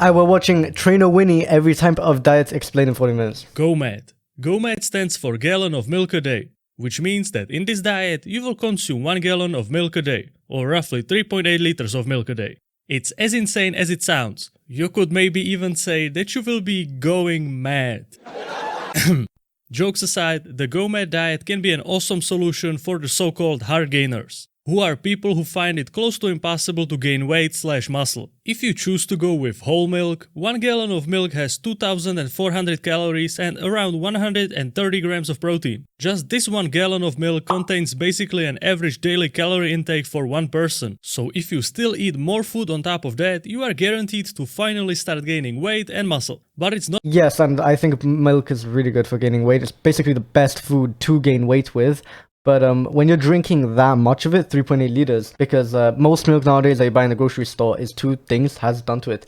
We're watching Trainer Winnie every type of diet explained in 40 minutes. GOMAD. GOMAD stands for gallon of milk a day, which means that in this diet you will consume 1 gallon of milk a day, or roughly 3.8 liters of milk a day. It's as insane as it sounds. You could maybe even say that you will be going mad. Jokes aside, the GOMAD diet can be an awesome solution for the so-called hard gainers, who are people who find it close to impossible to gain weight/muscle. If you choose to go with whole milk, 1 gallon of milk has 2,400 calories and around 130 grams of protein. Just this 1 gallon of milk contains basically an average daily calorie intake for one person. So if you still eat more food on top of that, you are guaranteed to finally start gaining weight and muscle. But it's not. Yes, and I think milk is really good for gaining weight. It's basically the best food to gain weight with. But when you're drinking that much of it, 3.8 liters, because most milk nowadays that you buy in the grocery store is two things has done to it.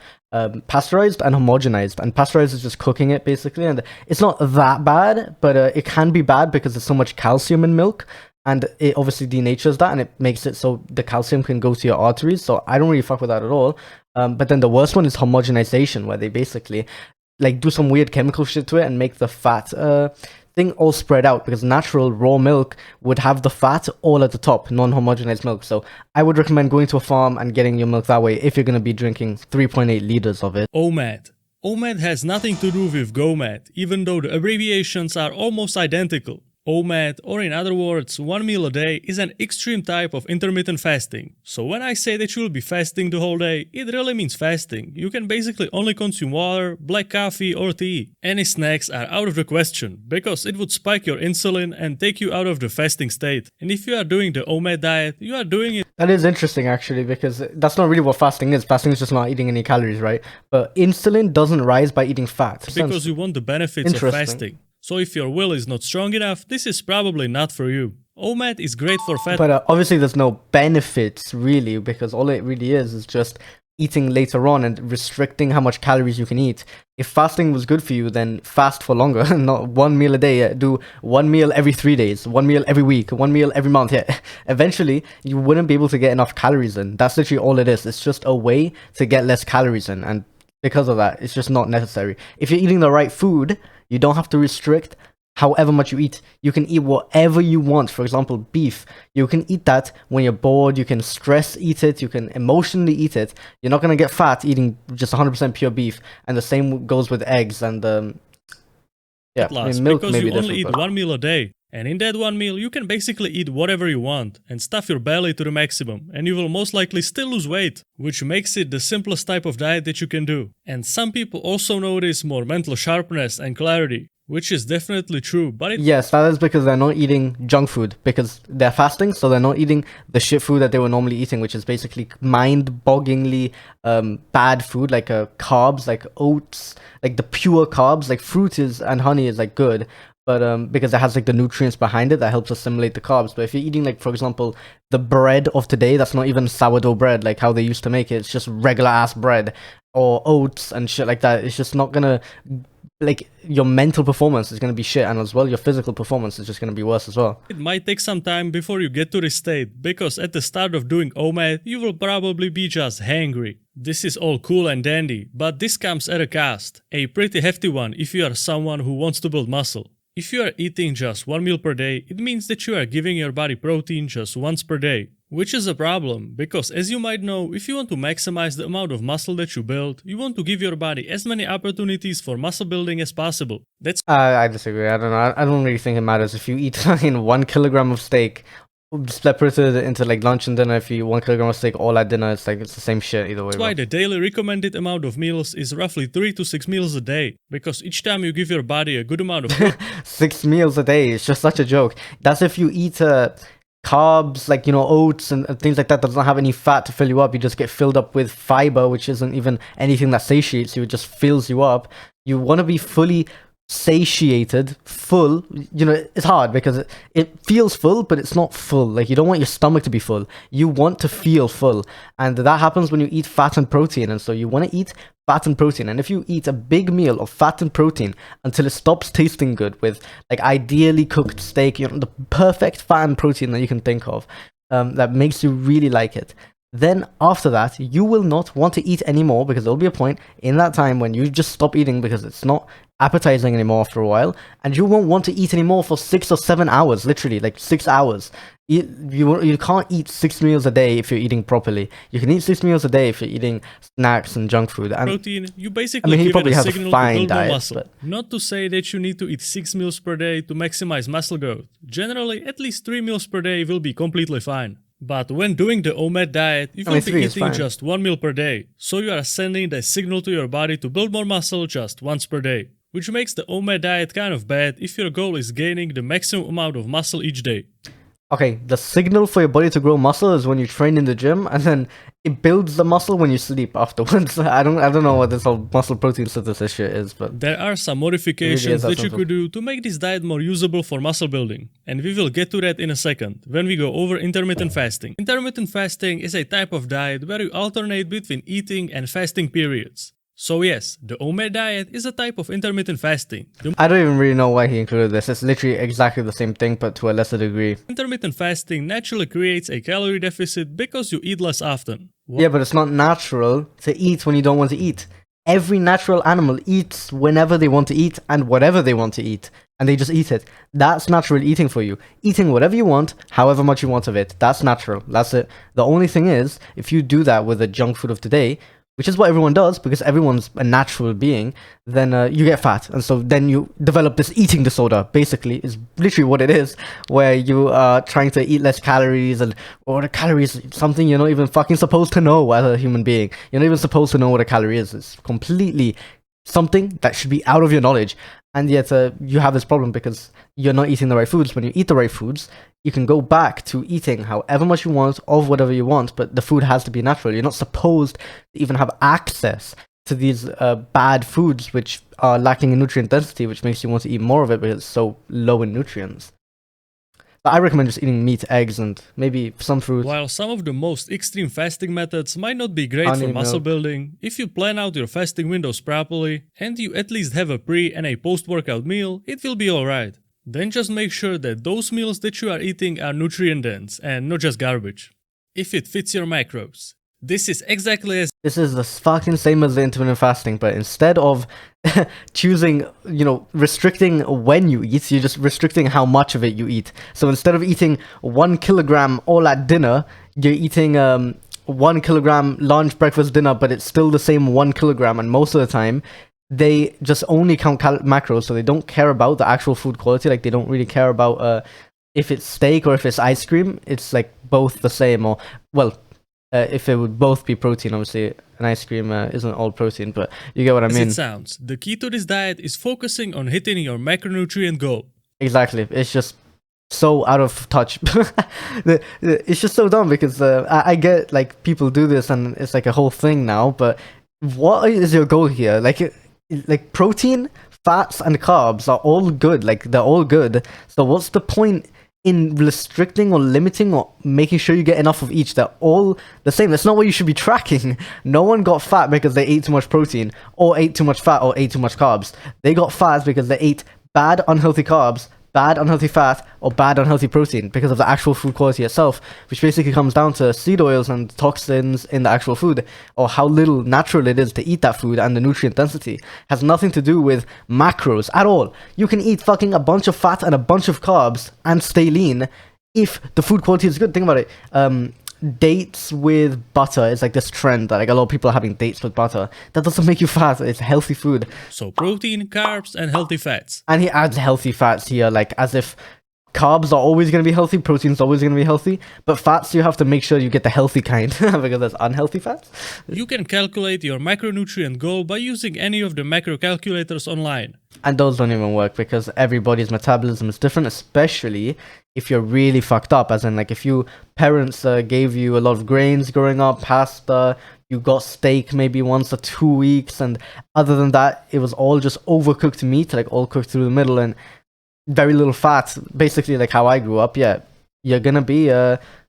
Pasteurized and homogenized. And pasteurized is just cooking it, basically. And it's not that bad, but it can be bad because there's so much calcium in milk. And it obviously denatures that, and it makes it so the calcium can go to your arteries. So I don't really fuck with that at all. But then the worst one is homogenization, where they basically like do some weird chemical shit to it and make the fat thing all spread out, because natural raw milk would have the fat all at the top, non-homogenized milk. So I would recommend going to a farm and getting your milk that way if you're going to be drinking 3.8 liters of it. OMAD. OMAD has nothing to do with GOMAD, even though the abbreviations are almost identical. OMAD, or in other words, 1 meal a day, is an extreme type of intermittent fasting. So when I say that you will be fasting the whole day, it really means fasting. You can basically only consume water, black coffee or tea. Any snacks are out of the question, because it would spike your insulin and take you out of the fasting state. And if you are doing the OMAD diet, you are doing it. That is interesting, actually, because that's not really what fasting is. Fasting is just not eating any calories, right? But insulin doesn't rise by eating fat. Because you want the benefits of fasting. So if your will is not strong enough, this is probably not for you. OMAD is great for fat. But obviously there's no benefits, really, because all it really is just eating later on and restricting how much calories you can eat. If fasting was good for you, then fast for longer, not 1 meal a day. Do 1 meal every 3 days, 1 meal every week, 1 meal every month. Yeah, eventually you wouldn't be able to get enough calories in. That's literally all it is. It's just a way to get less calories in, and because of that, it's just not necessary. If you're eating the right food, you don't have to restrict however much you eat. You can eat whatever you want. For example, beef. You can eat that when you're bored. You can stress eat it. You can emotionally eat it. You're not going to get fat eating just 100% pure beef. And the same goes with eggs and yeah, I mean, milk. Because you only eat 1 meal a day. And in that 1 meal, you can basically eat whatever you want and stuff your belly to the maximum, and you will most likely still lose weight, which makes it the simplest type of diet that you can do. And some people also notice more mental sharpness and clarity, which is definitely true, but yes, that is because they're not eating junk food, because they're fasting, so they're not eating the shit food that they were normally eating, which is basically mind-bogglingly bad food, like carbs, like oats, like the pure carbs, like fruit is and honey is like good. But because it has like the nutrients behind it that helps assimilate the carbs. But if you're eating like, for example, the bread of today, that's not even sourdough bread like how they used to make it. It's just regular ass bread or oats and shit like that. It's just not gonna, like, your mental performance is gonna be shit, and as well your physical performance is just gonna be worse as well. It might take some time before you get to this state, because at the start of doing OMAD, you will probably be just hangry. This is all cool and dandy, but this comes at a cost, a pretty hefty one if you are someone who wants to build muscle. If you are eating just 1 meal per day, it means that you are giving your body protein just once per day, which is a problem, because as you might know, if you want to maximize the amount of muscle that you build, you want to give your body as many opportunities for muscle building as possible. That's I disagree. I don't know. I don't really think it matters if you eat 1 kilogram of steak. Split it into like lunch and dinner. If you 1 kilogram of steak all at dinner, it's the same shit either way. That's why the daily recommended amount of meals is roughly 3 to 6 meals a day, because each time you give your body a good amount of food. 6 meals a day, it's just such a joke. That's if you eat carbs, like, oats and things like that doesn't have any fat to fill you up. You just get filled up with fiber, which isn't even anything that satiates you. It just fills you up. You want to be fully satiated, full. It's hard because it feels full, but it's not full. Like, you don't want your stomach to be full. You want to feel full, and that happens when you eat fat and protein. And so you want to eat fat and protein, and if you eat a big meal of fat and protein until it stops tasting good, with like ideally cooked steak, the perfect fat and protein that you can think of, that makes you really like it, then after that, you will not want to eat anymore because there'll be a point in that time when you just stop eating because it's not appetizing anymore after a while, and you won't want to eat anymore for 6 or 7 hours, literally, like 6 hours. You can't eat 6 meals a day if you're eating properly. You can eat 6 meals a day if you're eating snacks and junk food. And Protein, you basically he give it probably a has a signal to fine build more diet, muscle. but Not to say that you need to eat 6 meals per day to maximize muscle growth. Generally, at least 3 meals per day will be completely fine. But when doing the OMAD diet, you will be 3 is eating fine. just 1 meal per day, so you are sending the signal to your body to build more muscle just once per day, which makes the OMAD diet kind of bad if your goal is gaining the maximum amount of muscle each day. Okay, the signal for your body to grow muscle is when you train in the gym, and then it builds the muscle when you sleep afterwards. I don't know what this whole muscle protein synthesis shit is, but There are some modifications that you could do to make this diet more usable for muscle building, and we will get to that in a second when we go over intermittent fasting. Intermittent fasting is a type of diet where you alternate between eating and fasting periods. So yes, the OMAD diet is a type of intermittent fasting. The I don't even really know why he included this. It's literally exactly the same thing, but to a lesser degree. intermittent fasting naturally creates a calorie deficit because you eat less often. Yeah, but it's not natural to eat when you don't want to eat. Every natural animal eats whenever they want to eat and whatever they want to eat, and they just eat it. That's natural eating for you. Eating whatever you want, however much you want of it. That's natural. That's it. The only thing is, if you do that with the junk food of today, which is what everyone does because everyone's a natural being, then you get fat. And so then you develop this eating disorder, basically, is literally what it is, where you are trying to eat less calories, or the calories is something you're not even fucking supposed to know as a human being. You're not even supposed to know what a calorie is. It's completely something that should be out of your knowledge. And yet you have this problem because you're not eating the right foods. When you eat the right foods, you can go back to eating however much you want of whatever you want, but the food has to be natural. You're not supposed to even have access to these bad foods which are lacking in nutrient density, which makes you want to eat more of it because it's so low in nutrients. So I recommend just eating meat, eggs, and maybe some fruit. While some of the most extreme fasting methods might not be great Honey for muscle milk. building, if you plan out your fasting windows properly and you at least have a pre and a post-workout meal, it will be alright. Then just make sure that those meals that you are eating are nutrient dense and not just garbage. If it fits your macros. This is exactly as This is the fucking same as the intermittent fasting, but instead of choosing, restricting when you eat, you're just restricting how much of it you eat. So instead of eating 1 kilogram all at dinner, you're eating 1 kilogram lunch, breakfast, dinner, but it's still the same 1 kilogram. And most of the time, they just only count macros, so they don't care about the actual food quality. Like, they don't really care about if it's steak or if it's ice cream. It's like both the same, or well, if it would both be protein. Obviously an ice cream isn't all protein, but you get what I mean. it sounds. The key to this diet is focusing on hitting your macronutrient goal. Exactly. It's just so out of touch. It's just so dumb because I get like people do this and it's like a whole thing now, but what is your goal here? Like protein, fats, and carbs are all good. Like, they're all good. So what's the point in restricting or limiting or making sure you get enough of each? They're all the same. That's not what you should be tracking. No one got fat because they ate too much protein or ate too much fat or ate too much carbs. They got fat because they ate bad unhealthy carbs, bad unhealthy fat, or bad unhealthy protein because of the actual food quality itself, which basically comes down to seed oils and toxins in the actual food, or how little natural it is to eat that food, and the nutrient density has nothing to do with macros at all. You can eat fucking a bunch of fat and a bunch of carbs and stay lean if the food quality is good. Think about it. Dates with butter is like this trend that like a lot of people are having dates with butter. That doesn't make you fat. It's healthy food. So protein, carbs, and healthy fats. And he adds healthy fats here, like as if carbs are always going to be healthy, protein's always going to be healthy, but fats you have to make sure you get the healthy kind because there's unhealthy fats. You can calculate your macronutrient goal by using any of the macro calculators online. And those don't even work because everybody's metabolism is different, especially if you're really fucked up. As in, like, if your parents gave you a lot of grains growing up, pasta, you got steak maybe once or 2 weeks, and other than that, it was all just overcooked meat, like all cooked through the middle and very little fat, basically like how I grew up. Yeah, you're gonna be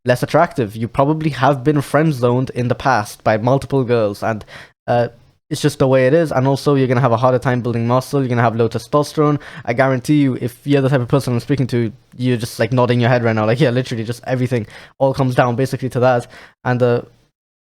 less attractive. You probably have been friend zoned in the past by multiple girls, and it's just the way it is. And also, you're gonna have a harder time building muscle. You're gonna have low testosterone. I guarantee you, if you're the type of person I'm speaking to, you're just like nodding your head right now, like, yeah, literally just everything all comes down basically to that. And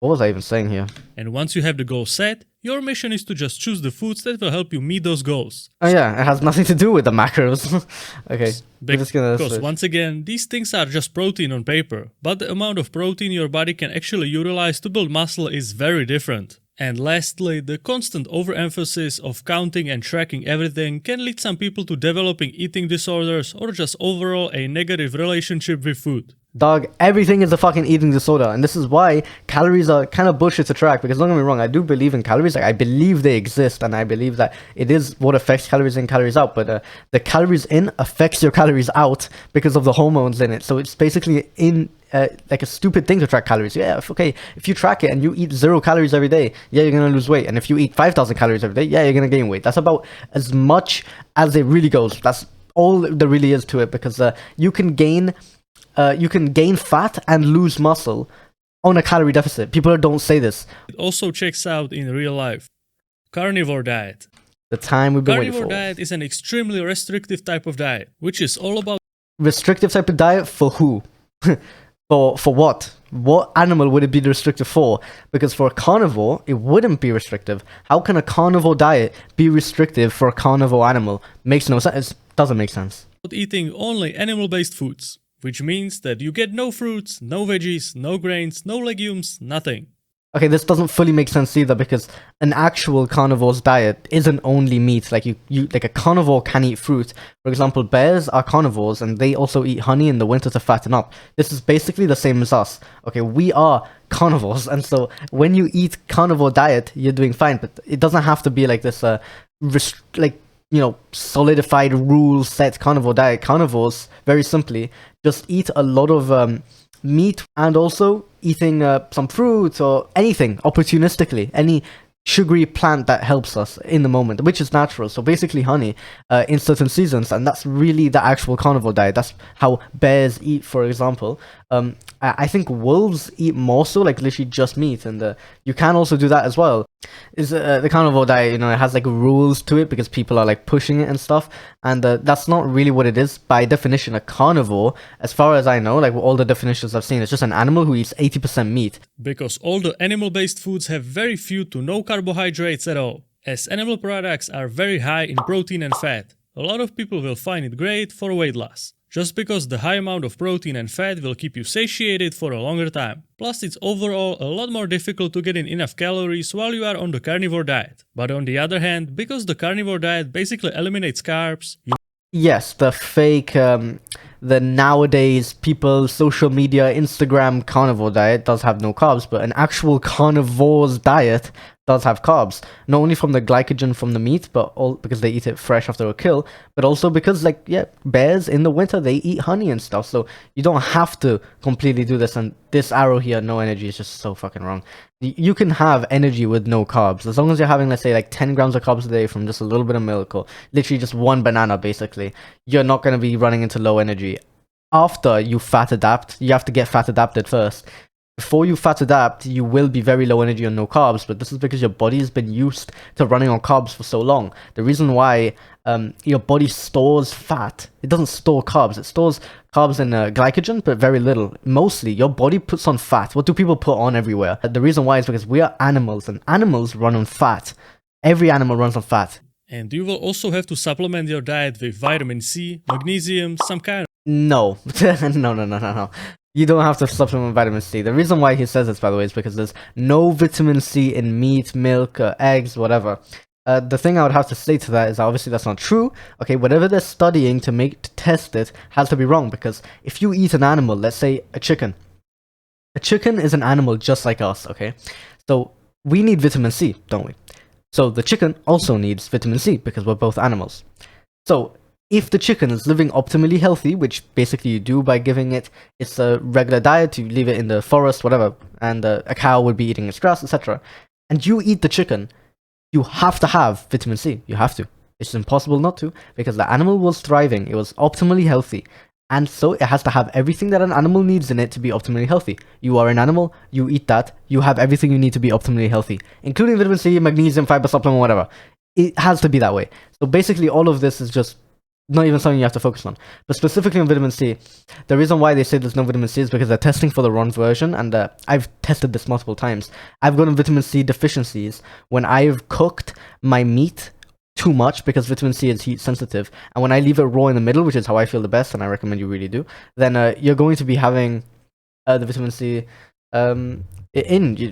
What was I even saying here? And once you have the goal set, your mission is to just choose the foods that will help you meet those goals. Oh yeah, it has nothing to do with the macros. Okay, we're just gonna Because switch. once again, these things are just protein on paper, but the amount of protein your body can actually utilize to build muscle is very different. And lastly, the constant overemphasis of counting and tracking everything can lead some people to developing eating disorders or just overall a negative relationship with food. Dog, everything is a fucking eating disorder, and this is why calories are kind of bullshit to track. Because don't get me wrong, I do believe in calories. Like, I believe they exist, and I believe that it is what affects calories in, calories out. But the calories in affects your calories out because of the hormones in it. So it's basically like a stupid thing to track calories. Yeah, if you track it and you eat 0 calories every day, yeah, you're gonna lose weight. And if you eat 5,000 calories every day, yeah, you're gonna gain weight. That's about as much as it really goes. That's all there really is to it, because you can gain fat and lose muscle on a calorie deficit. People don't say this. It also checks out in real life. Carnivore diet. The time we've been waiting Carnivore for. diet is an extremely restrictive type of diet, which is all about Restrictive type of diet for who? For what? What animal would it be restrictive for? Because for a carnivore, it wouldn't be restrictive. How can a carnivore diet be restrictive for a carnivore animal? Makes no sense. It doesn't make sense. eating only animal-based foods, which means that you get no fruits, no veggies, no grains, no legumes, nothing. Okay, this doesn't fully make sense either, because an actual carnivore's diet isn't only meat. Like like a carnivore can eat fruit. For example, bears are carnivores and they also eat honey in the winter to fatten up. This is basically the same as us. Okay, we are carnivores, and so when you eat carnivore diet, you're doing fine. But it doesn't have to be like this, solidified rule set carnivore diet. Carnivores, very simply, just eat a lot of meat, and also eating some fruit or anything opportunistically, any sugary plant that helps us in the moment, which is natural. So basically honey in certain seasons, and that's really the actual carnivore diet. That's how bears eat, for example. I think wolves eat more so, like literally just meat, and you can also do that as well. Is the carnivore diet, it has like rules to it because people are like pushing it and stuff, and that's not really what it is. By definition, a carnivore, as far as I know, like all the definitions I've seen, it's just an animal who eats 80% meat. Because all the animal-based foods have very few to no carbohydrates at all, as animal products are very high in protein and fat. A lot of people will find it great for weight loss, just because the high amount of protein and fat will keep you satiated for a longer time. Plus, it's overall a lot more difficult to get in enough calories while you are on the carnivore diet. But on the other hand, because the carnivore diet basically eliminates carbs, Yes, the fake, the nowadays people, social media, Instagram carnivore diet does have no carbs, but an actual carnivore's diet does have carbs. Not only from the glycogen from the meat, but all because they eat it fresh after a kill, but also because, like, yeah, bears in the winter, they eat honey and stuff, so you don't have to completely do this. And this arrow here, no energy, is just so fucking wrong. You can have energy with no carbs, as long as you're having, let's say, like 10 grams of carbs a day from just a little bit of milk, or literally just one banana, basically. You're not going to be running into low energy. After you fat adapt, you have to get fat adapted first. Before you fat adapt, you will be very low energy on no carbs, but this is because your body has been used to running on carbs for so long. The reason why your body stores fat, it doesn't store carbs, it stores carbs and glycogen, but very little. Mostly, your body puts on fat. What do people put on everywhere? The reason why is because we are animals, and animals run on fat. Every animal runs on fat. and you will also have to supplement your diet with vitamin C, magnesium, some kind of No. No. You don't have to supplement vitamin C. The reason why he says this, by the way, is because there's no vitamin C in meat, milk, eggs, whatever. The thing I would have to say to that is obviously that's not true. Okay, whatever they're studying to test it has to be wrong, because if you eat an animal, let's say a chicken is an animal just like us, okay? So we need vitamin C, don't we? So the chicken also needs vitamin C because we're both animals. So if the chicken is living optimally healthy, which basically you do by giving it its regular diet, you leave it in the forest, whatever, and a cow would be eating its grass, etc., and you eat the chicken, you have to have vitamin C. You have to. It's impossible not to, because the animal was thriving, it was optimally healthy, and so it has to have everything that an animal needs in it to be optimally healthy. You are an animal, you eat that, you have everything you need to be optimally healthy, including vitamin C, magnesium, fiber supplement, whatever. It has to be that way. So basically all of this is just not even something you have to focus on. But specifically on vitamin C, the reason why they say there's no vitamin C is because they're testing for the wrong version, and I've tested this multiple times. I've gotten vitamin C deficiencies when I've cooked my meat too much, because vitamin C is heat sensitive, and when I leave it raw in the middle, which is how I feel the best, and I recommend you really do, then you're going to be having the vitamin C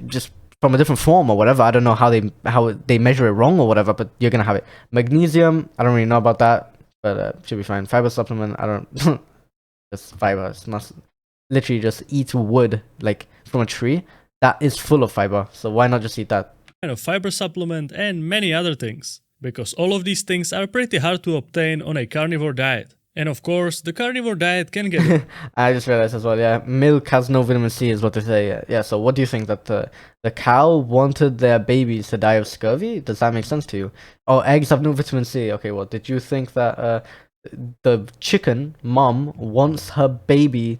just from a different form or whatever. I don't know how they measure it wrong or whatever, but you're gonna have it. Magnesium, I don't really know about that, but should be fine. Fiber supplement, I don't. Just fiber. It's not literally just eat wood like from a tree that is full of fiber. So why not just eat that? Kind of fiber supplement and many other things, because all of these things are pretty hard to obtain on a carnivore diet. And of course, the carnivore diet can get I just realized as well, yeah, milk has no vitamin C is what they say. Yeah, so what do you think, that the cow wanted their babies to die of scurvy? Does that make sense to you? Oh, eggs have no vitamin C. Okay, well, did you think that the chicken mom wants her baby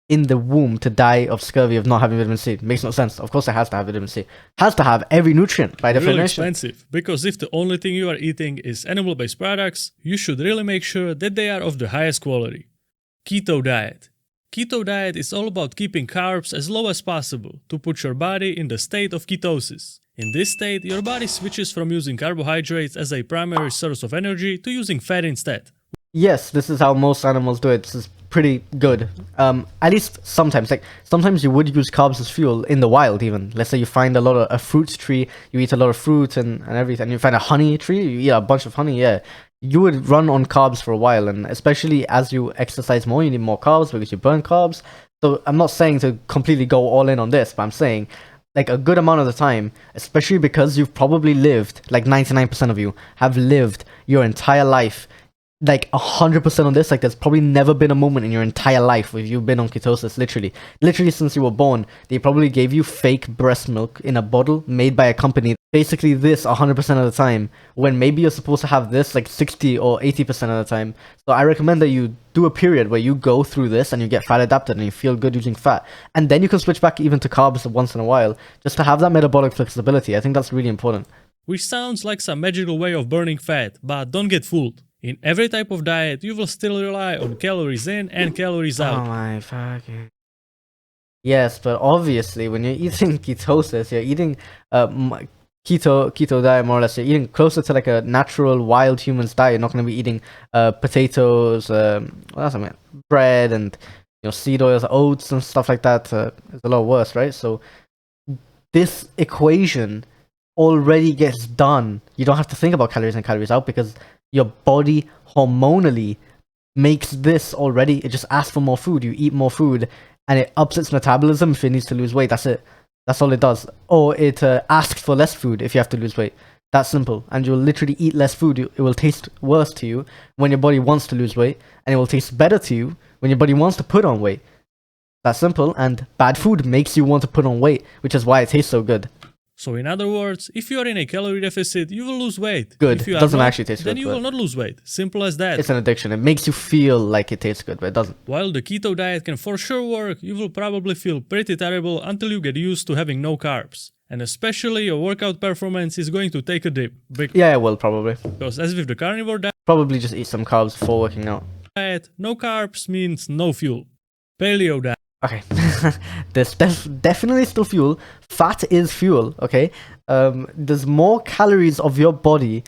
in the womb to die of scurvy of not having vitamin C? Makes no sense. Of course it has to have vitamin C. Has to have every nutrient by definition. Really expensive, because if the only thing you are eating is animal-based products, you should really make sure that they are of the highest quality. Keto diet. Keto diet is all about keeping carbs as low as possible to put your body in the state of ketosis. In this state, your body switches from using carbohydrates as a primary source of energy to using fat instead. Yes, this is how most animals do it. This is pretty good. At least sometimes. Like, sometimes you would use carbs as fuel in the wild even. Let's say you find a fruit tree, you eat a lot of fruit and everything. You find a honey tree, you eat a bunch of honey, yeah. You would run on carbs for a while, and especially as you exercise more, you need more carbs because you burn carbs. So I'm not saying to completely go all in on this, but I'm saying like a good amount of the time, especially because you've probably lived, like 99% of you have lived your entire life like 100% on this. Like, there's probably never been a moment in your entire life where you've been on ketosis. Literally since you were born, they probably gave you fake breast milk in a bottle made by a company. Basically this 100% of the time, when maybe you're supposed to have this like 60 or 80% of the time. So I recommend that you do a period where you go through this and you get fat adapted and you feel good using fat, and then you can switch back even to carbs once in a while, just to have that metabolic flexibility. I think that's really important. Which sounds like some magical way of burning fat, but don't get fooled. In every type of diet, you will still rely on calories in and calories out. Oh my fucking... Yes, but obviously when you're eating ketosis, you're eating keto diet more or less. You're eating closer to like a natural wild human's diet. You're not going to be eating potatoes, bread and seed oils, oats and stuff like that. It's a lot worse, right? So this equation already gets done. You don't have to think about calories in, calories out, because your body hormonally makes this already. It just asks for more food. You eat more food and it ups its metabolism if it needs to lose weight. That's it. That's all it does. Or it asks for less food if you have to lose weight. That's simple. And you'll literally eat less food. It will taste worse to you when your body wants to lose weight, and it will taste better to you when your body wants to put on weight. That's simple. And bad food makes you want to put on weight, which is why it tastes so good. So in other words, if you are in a calorie deficit, you will lose weight. Good. If you it doesn't not, actually taste then good. Then you will not lose weight. Simple as that. It's an addiction. It makes you feel like it tastes good, but it doesn't. While the keto diet can for sure work, you will probably feel pretty terrible until you get used to having no carbs. And especially your workout performance is going to take a dip. Yeah, it will probably. Because as with the carnivore diet, probably just eat some carbs before working out. No carbs means no fuel. Paleo diet. Okay, there's definitely still fuel. Fat is fuel, okay? There's more calories of your body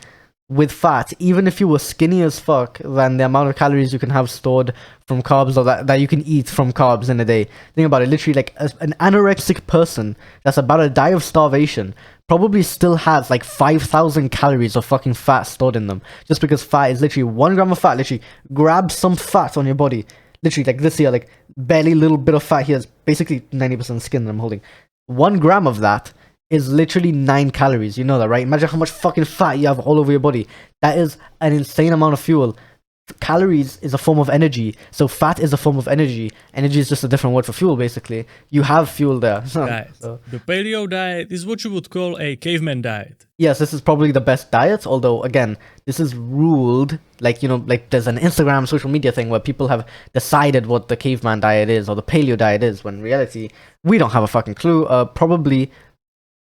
with fat, even if you were skinny as fuck, than the amount of calories you can have stored from carbs, or that you can eat from carbs in a day. Think about it, literally like an anorexic person that's about to die of starvation probably still has like 5,000 calories of fucking fat stored in them, just because fat is literally 1 gram of fat. Literally grab some fat on your body, literally like this here, like barely little bit of fat here is basically 90% skin that I'm holding. 1 gram of that is literally 9 calories. You know that, right? Imagine how much fucking fat you have all over your body. That is an insane amount of fuel. Calories is a form of energy, so fat is a form of energy. Energy is just a different word for fuel, basically. You have fuel there. So. The paleo diet is what you would call a caveman diet. Yes, this is probably the best diet, although again, this is ruled, like, like there's an Instagram social media thing where people have decided what the caveman diet is or the paleo diet is, when in reality, we don't have a fucking clue. Probably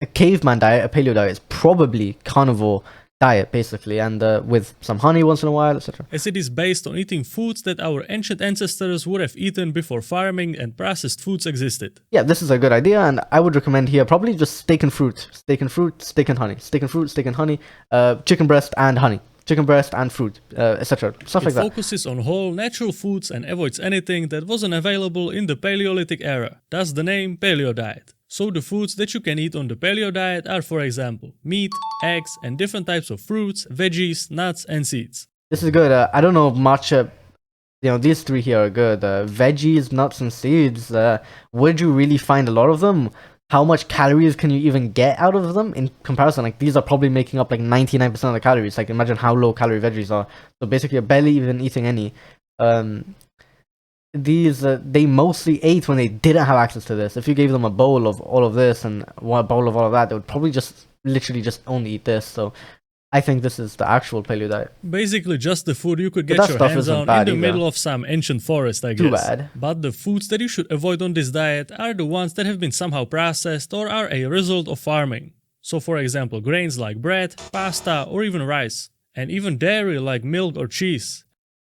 a caveman diet, a paleo diet is probably carnivore diet basically, and with some honey once in a while, etc. As it is based on eating foods that our ancient ancestors would have eaten before farming and processed foods existed. Yeah, this is a good idea, and I would recommend here probably just steak and fruit, steak and fruit, steak and honey, steak and fruit, steak and honey, chicken breast and honey, chicken breast and fruit, etc. Stuff like It that. focuses on whole, natural foods and avoids anything that wasn't available in the Paleolithic era, thus the name Paleo Diet. So the foods that you can eat on the Paleo Diet are, for example, meat, eggs, and different types of fruits, veggies, nuts, and seeds. This is good. I don't know much. These three here are good. Veggies, nuts, and seeds. Would you really find a lot of them? How much calories can you even get out of them in comparison? Like, these are probably making up like 99% of the calories. Like, imagine how low calorie veggies are. So basically, you're barely even eating any. These they mostly ate when they didn't have access to this. If you gave them a bowl of all of this and one bowl of all of that, they would probably just literally just only eat this. So I think this is the actual paleo diet. Basically just the food you could get That your stuff hands isn't on in bad the either. middle of some ancient forest, I guess. Too bad. But the foods that you should avoid on this diet are the ones that have been somehow processed or are a result of farming. So for example, grains like bread, pasta, or even rice. And even dairy like milk or cheese.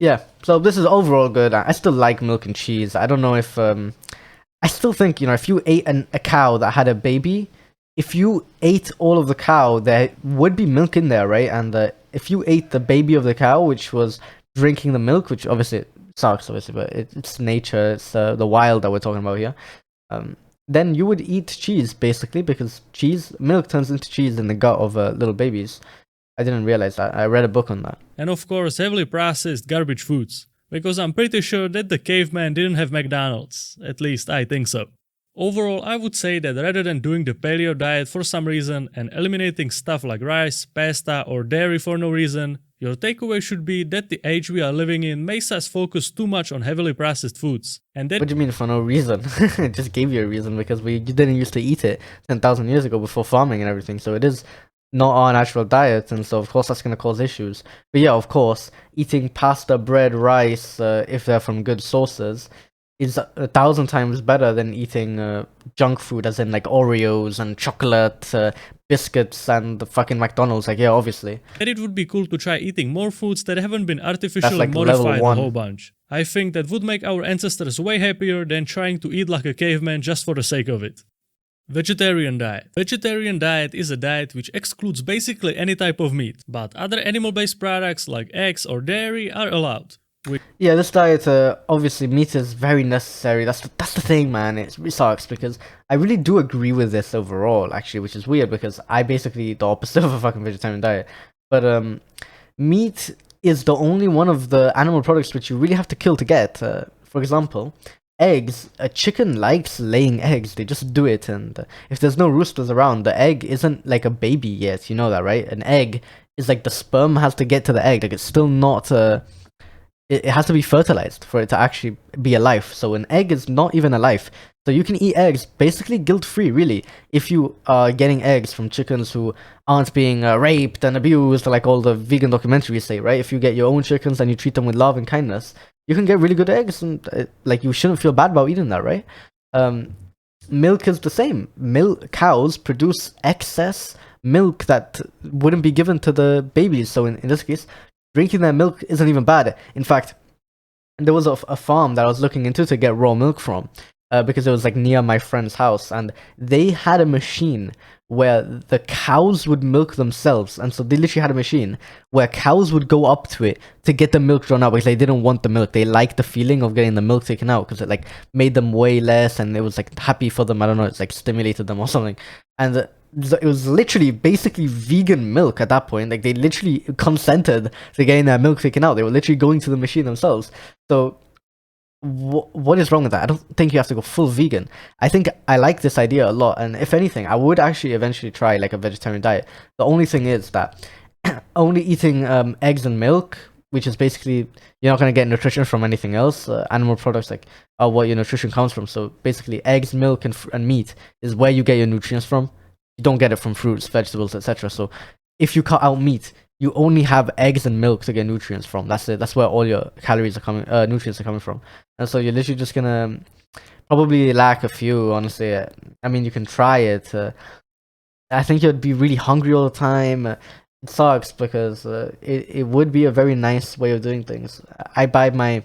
Yeah, so this is overall good. I still like milk and cheese. I don't know if I still think, if you ate a cow that had a baby, if you ate all of the cow, there would be milk in there, right? And if you ate the baby of the cow, which was drinking the milk, which obviously sucks, obviously, but it's nature, it's the wild that we're talking about here. Then you would eat cheese basically, because milk turns into cheese in the gut of little babies. I didn't realize that. I read a book on that. And of course, heavily processed garbage foods. Because I'm pretty sure that the caveman didn't have McDonald's. At least I think so. Overall, I would say that rather than doing the paleo diet for some reason and eliminating stuff like rice, pasta, or dairy for no reason, your takeaway should be that the age we are living in makes us focus too much on heavily processed foods. And that What do you mean for no reason? I just gave you a reason because you didn't used to eat it 10,000 years ago before farming and everything. So it is not our natural diet, and so of course that's going to cause issues. But yeah, of course, eating pasta, bread, rice, if they're from good sources, is 1,000 times better than eating junk food, as in like Oreos and chocolate, biscuits, and the fucking McDonald's. Like, yeah, obviously. that it would be cool to try eating more foods that haven't been artificially like level modified a 1. whole bunch. I think that would make our ancestors way happier than trying to eat like a caveman just for the sake of it. Vegetarian diet. Vegetarian diet is a diet which excludes basically any type of meat, but other animal-based products like eggs or dairy are allowed. Yeah, this diet, obviously, meat is very necessary. That's the thing, man. It really sucks because I really do agree with this overall, actually, which is weird because I basically eat the opposite of a fucking vegetarian diet. But meat is the only one of the animal products which you really have to kill to get. For example, eggs. A chicken likes laying eggs. They just do it, and if there's no roosters around, the egg isn't like a baby yet. You know that, right? An egg is like the sperm has to get to the egg. Like, it's still not. It has to be fertilized for it to actually be alive. So an egg is not even alive. So you can eat eggs basically guilt-free, really, if you are getting eggs from chickens who aren't being raped and abused, like all the vegan documentaries say, right? If you get your own chickens and you treat them with love and kindness, you can get really good eggs, and like, you shouldn't feel bad about eating that, right? Milk is the same. Cows produce excess milk that wouldn't be given to the babies. So in this case, drinking their milk isn't even bad. In fact, there was a farm that I was looking into to get raw milk from, because it was like near my friend's house, and they had a machine where the cows would milk themselves. And so they literally had a machine where cows would go up to it to get the milk drawn out because they didn't want the milk. They liked the feeling of getting the milk taken out because it like made them weigh less, and it was like happy for them. I don't know, it's like stimulated them or something. And it was literally basically vegan milk at that point. Like, they literally consented to getting their milk taken out. They were literally going to the machine themselves. So what is wrong with that? I don't think you have to go full vegan. I think I like this idea a lot, and if anything, I would actually eventually try like a vegetarian diet. The only thing is that only eating eggs and milk, which is basically, you're not going to get nutrition from anything else. Animal products like are what your nutrition comes from. So basically, eggs, milk, and meat is where you get your nutrients from. You don't get it from fruits, vegetables, etc. So if you cut out meat, you only have eggs and milk to get nutrients from. That's it. That's where all your calories are coming, nutrients are coming from. And so you're literally just gonna probably lack a few, honestly. I mean, you can try it. I think you'd be really hungry all the time. It sucks because it would be a very nice way of doing things. I buy my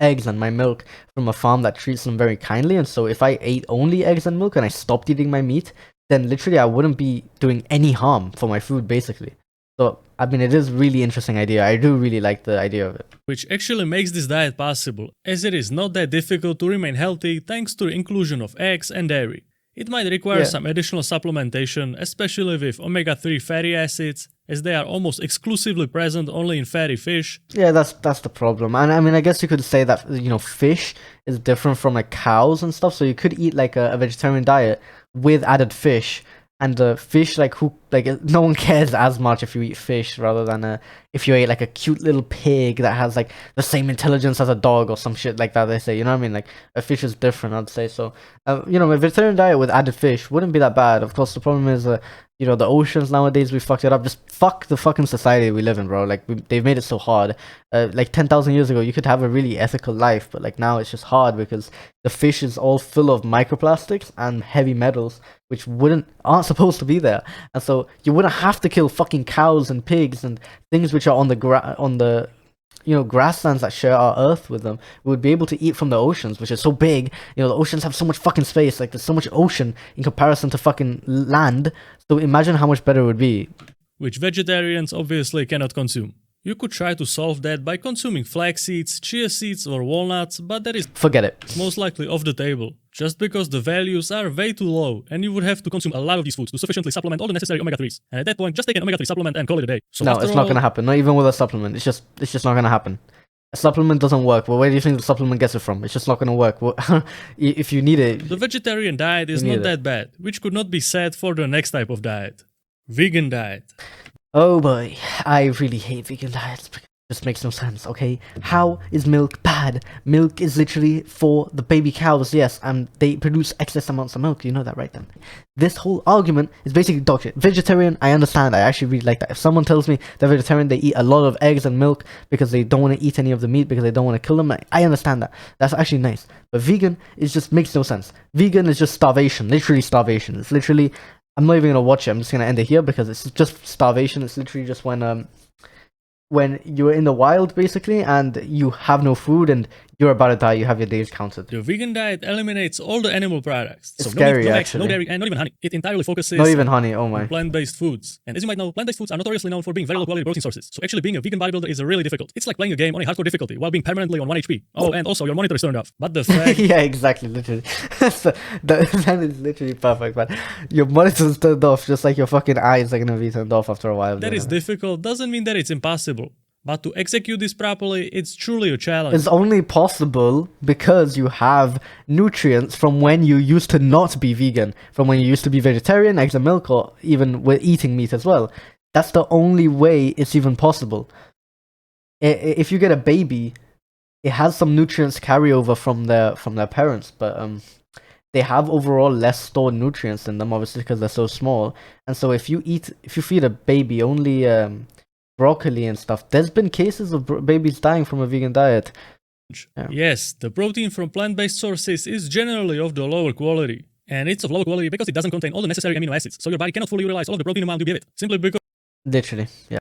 eggs and my milk from a farm that treats them very kindly, and so if I ate only eggs and milk and I stopped eating my meat, then literally I wouldn't be doing any harm for my food, basically. So, I mean, it is a really interesting idea. I do really like the idea of it. Which actually makes this diet possible, as it is not that difficult to remain healthy thanks to the inclusion of eggs and dairy. It might require some additional supplementation, especially with omega-3 fatty acids, as they are almost exclusively present only in fatty fish. Yeah, that's the problem. And I mean, I guess you could say that, fish is different from like cows and stuff, so you could eat like a vegetarian diet with added fish. And fish, no one cares as much if you eat fish rather than if you ate like a cute little pig that has like the same intelligence as a dog or some shit like that. They say, you know what I mean? Like a fish is different, I'd say. So, a vegetarian diet with added fish wouldn't be that bad. Of course, the problem is, the oceans nowadays, we fucked it up. Just fuck the fucking society we live in, bro. Like they've made it so hard. Like 10,000 years ago, you could have a really ethical life, but like now it's just hard because the fish is all full of microplastics and heavy metals, which aren't supposed to be there. And so you wouldn't have to kill fucking cows and pigs and things which are on the grasslands that share our earth with them. We would be able to eat from the oceans, which is so big. The oceans have so much fucking space. Like there's so much ocean in comparison to fucking land. So imagine how much better it would be. Which vegetarians obviously cannot consume. You could try to solve that by consuming flax seeds, chia seeds or walnuts, but that is forget it. Most likely off the table, just because the values are way too low and you would have to consume a lot of these foods to sufficiently supplement all the necessary omega-3s. And at that point, just take an omega-3 supplement and call it a day. So no, it's not going to happen. Not even with a supplement. It's just not going to happen. A supplement doesn't work. Well, where do you think the supplement gets it from? It's just not going to work. Well, if you need it... The vegetarian diet is not that bad, which could not be said for the next type of diet. Vegan diet. Oh boy, I really hate vegan diets because it just makes no sense, okay? How is milk bad? Milk is literally for the baby cows, yes, and they produce excess amounts of milk, you know that, right then? This whole argument is basically dog shit. Vegetarian, I understand, I actually really like that. If someone tells me they're vegetarian, they eat a lot of eggs and milk because they don't want to eat any of the meat because they don't want to kill them, I understand that. That's actually nice. But vegan, it just makes no sense. Vegan is just starvation, literally starvation. It's literally... I'm not even gonna watch it. I'm just gonna end it here because it's just starvation. It's literally just when you're in the wild basically and you have no food and you're about to die, you have your days counted. The vegan diet eliminates all the animal products. It's scary, no meat, no actually. Eggs, no dairy, and not even honey. It entirely focuses not even honey, oh my. on plant-based foods. And as you might know, plant-based foods are notoriously known for being very low-quality protein sources. So actually being a vegan bodybuilder is really difficult. It's like playing a game on a hardcore difficulty while being permanently on 1 HP. Oh, and also your monitor is turned off. But the fact... yeah, exactly, literally. So, that is literally perfect, man. Your monitor is turned off just like your fucking eyes are gonna be turned off after a while. That is difficult doesn't mean that it's impossible. But to execute this properly, it's truly a challenge. It's only possible because you have nutrients from when you used to not be vegan, from when you used to be vegetarian, eggs and milk, or even with eating meat as well. That's the only way it's even possible. If you get a baby, it has some nutrients carryover from their parents, but they have overall less stored nutrients in them, obviously because they're so small. And so if you feed a baby only broccoli and stuff, there's been cases of babies dying from a vegan diet. Yeah. Yes, the protein from plant-based sources is generally of the lower quality. And it's of lower quality because it doesn't contain all the necessary amino acids, so your body cannot fully utilize all of the protein amount you give it, simply because... Literally, yeah.